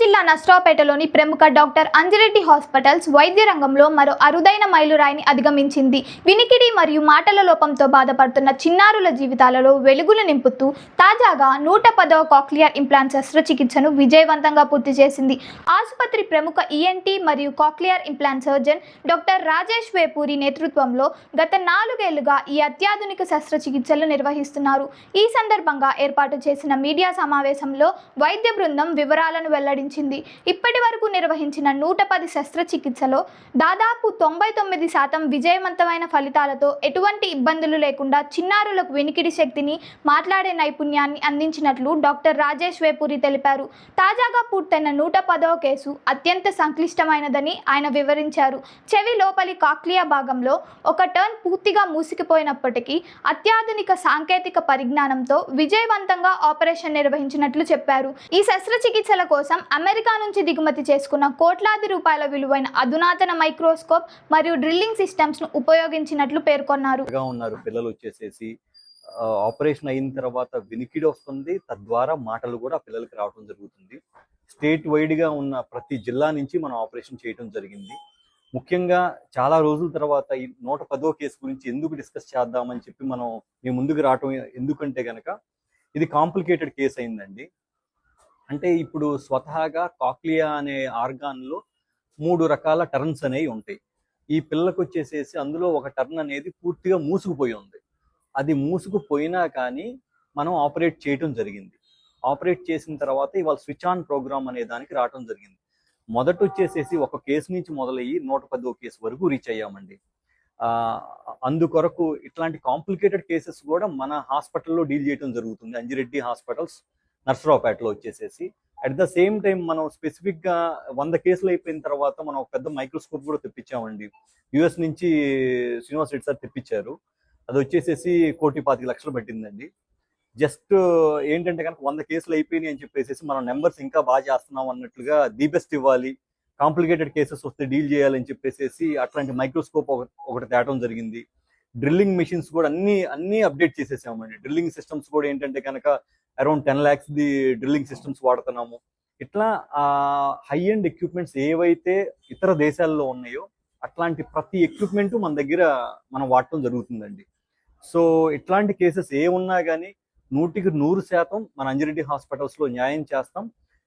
జిల్లా నస్రాపేటలోని ప్రముఖ doctor Anji Reddy hospitals వైద్య రంగంలో మరో అరుదైన మైలురాయిని అధిగమించింది. వినికిడి మరియు మాటల లోపంతో బాధపడుతున్న చిన్నారుల జీవితాలలో వెలుగులు నింపుతూ తాజాగా 110వ కాక్లియర్ ఇంప్లాంట్ శస్త్రచికిత్సను విజయవంతంగా పూర్తి చేసింది. ఆసుపత్రి ప్రముఖ ఈఎన్టీ మరియు cochlear implant surgeon doctor Rajesh Vepuri నేతృత్వంలో గత 4 ఏళ్లుగా ఈ అత్యాధునిక శస్త్రచికిత్సలు నిర్వహిస్తున్నారు. ఈ సందర్భంగా ఏర్పాటు చేసిన మీడియా సమావేశంలో వైద్య బృందం వివరాలను వెల్లడించింది. ఇప్పటి వరకు నిర్వహించిన 110 శస్త్రచికిత్సలో దాదాపు 99% విజయవంతమైన ఫలితాలతో ఎటువంటి ఇబ్బందులు లేకుండా చిన్నారులకు వినికిడి శక్తిని, మాట్లాడే నైపుణ్యాన్ని అందించినట్లు డాక్టర్ రాజేష్ వేపూరి తెలిపారు. తాజాగా పూర్తయిన 110వ కేసు అత్యంత సంక్లిష్టమైనదని ఆయన వివరించారు. చెవి లోపలి కాక్లియా భాగంలో ఒక టర్న్ పూర్తిగా మూసుకుపోయినప్పటికీ అత్యాధునిక సాంకేతిక పరిజ్ఞానంతో విజయవంతంగా ఆపరేషన్ నిర్వహించినట్లు చెప్పారు. ఈ శస్త్రచికిత్సల కోసం అమెరికా నుంచి దిగుమతి చేసుకున్న కోట్లాది రూపాయల విలువైన అధునాతన మైక్రోస్కోప్ మరియు డ్రిల్లింగ్ సిస్టమ్స్ ను ఉపయోగించినట్లు పేర్కొన్నారు. పిల్లలు వచ్చేసేసి ఆపరేషన్ అయిన తర్వాత వినికిడి వస్తుంది, తద్వారా మాటలు కూడా పిల్లలకి రావడం జరుగుతుంది. స్టేట్ వైడ్ గా ఉన్న ప్రతి జిల్లా నుంచి మనం ఆపరేషన్ చేయడం జరిగింది. ముఖ్యంగా చాలా రోజుల తర్వాత ఈ 110వ కేసు గురించి ఎందుకు డిస్కస్ చేద్దామని చెప్పి మనం మీ ముందుకు రావటం ఎందుకంటే గనక ఇది కాంప్లికేటెడ్ కేసు అయిందండి. అంటే ఇప్పుడు స్వతహాగా కాక్లియా అనే ఆర్గాన్లో 3 రకాల టర్న్స్ అనేవి ఉంటాయి. ఈ పిల్లలకు వచ్చేసేసి అందులో ఒక టర్న్ అనేది పూర్తిగా మూసుకుపోయి ఉంది. అది మూసుకుపోయినా కానీ మనం ఆపరేట్ చేయటం జరిగింది. ఆపరేట్ చేసిన తర్వాత ఇవాళ స్విచ్ ఆన్ ప్రోగ్రామ్ అనే దానికి రావడం జరిగింది. మొదట వచ్చేసేసి ఒక కేసు నుంచి మొదలయ్యి 110వ కేసు వరకు రీచ్ అయ్యామండి. అందుకొరకు ఇట్లాంటి కాంప్లికేటెడ్ కేసెస్ కూడా మన హాస్పిటల్లో డీల్ చేయడం జరుగుతుంది. అంజిరెడ్డి హాస్పిటల్స్ నర్సరావుపేటలో వచ్చేసేసి అట్ ద సేమ్ టైం మనం స్పెసిఫిక్గా 100 కేసులు అయిపోయిన తర్వాత మనం ఒక పెద్ద మైక్రోస్కోప్ కూడా తెప్పించామండి. యుఎస్ నుంచి శ్రీనివాస్ రెడ్డి సార్ తెప్పించారు. అది వచ్చేసేసి 1,25,00,000 పట్టిందండి. జస్ట్ ఏంటంటే కనుక 100 కేసులు అయిపోయినాయి అని చెప్పేసి మనం నెంబర్స్ ఇంకా బాగా చేస్తున్నాం అన్నట్లుగా ది బెస్ట్ ఇవ్వాలి, కాంప్లికేటెడ్ కేసెస్ వస్తే డీల్ చేయాలని చెప్పేసి అట్లాంటి మైక్రోస్కోప్ ఒకటి తేవడం జరిగింది. డ్రిల్లింగ్ మెషిన్స్ కూడా అన్ని అప్డేట్ చేసేసామండి. డ్రిల్లింగ్ సిస్టమ్స్ కూడా ఏంటంటే కనుక around 10 lakhs the drilling systems వాడుతున్నాము. ఇట్లా హై ఎండ్ ఎక్విప్మెంట్స్ ఏవైతే ఇతర దేశాల్లో ఉన్నాయో అట్లాంటి ప్రతి ఎక్విప్మెంట్ మన దగ్గర మనం వాడటం జరుగుతుందండి. సో ఇట్లాంటి కేసెస్ ఏ ఉన్నా కానీ 100కి 100% మన అంజిరెడ్డి హాస్పిటల్స్లో న్యాయం చేస్తాం.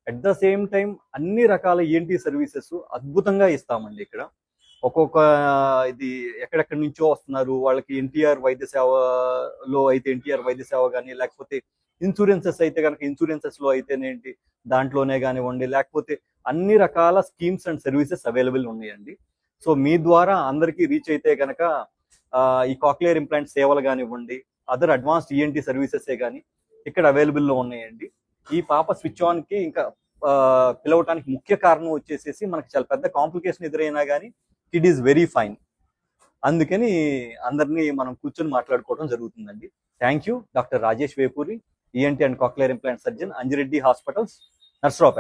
అట్ ద సేమ్ టైం అన్ని రకాల ఈఎన్టీ సర్వీసెస్ అద్భుతంగా ఇస్తామండి. ఇక్కడ ఒక్కొక్క ఇది ఎక్కడెక్కడి నుంచో వస్తున్నారు, వాళ్ళకి ఎన్టీఆర్ వైద్య సేవలో అయితే ఎన్టీఆర్ వైద్య సేవ కానీ, లేకపోతే ఇన్సూరెన్సెస్ అయితే కనుక ఇన్సూరెన్సెస్లో అయితేనేంటి దాంట్లోనే కానివ్వండి, లేకపోతే అన్ని రకాల స్కీమ్స్ అండ్ సర్వీసెస్ అవైలబుల్ ఉన్నాయండి. సో మీ ద్వారా అందరికీ రీచ్ అయితే కనుక ఈ కాక్లియర్ ఇంప్లాంట్ సేవలు కానివ్వండి, అదర్ అడ్వాన్స్డ్ ఈఎన్టీ సర్వీసెస్ కానీ ఇక్కడ అవైలబుల్లో ఉన్నాయండి. ఈ పాప స్విచ్ ఆన్కి ఇంకా పిలవటానికి ముఖ్య కారణం వచ్చేసేసి మనకి చాలా పెద్ద కాంప్లికేషన్ ఎదురైనా కానీ ఇట్ ఈస్ వెరీ ఫైన్. అందుకని అందరినీ మనం కూర్చొని మాట్లాడుకోవడం జరుగుతుందండి. Thank you doctor Rajesh Vepuri, ENT and cochlear implant surgeon, Anji Reddy hospitals, Narasaraopet.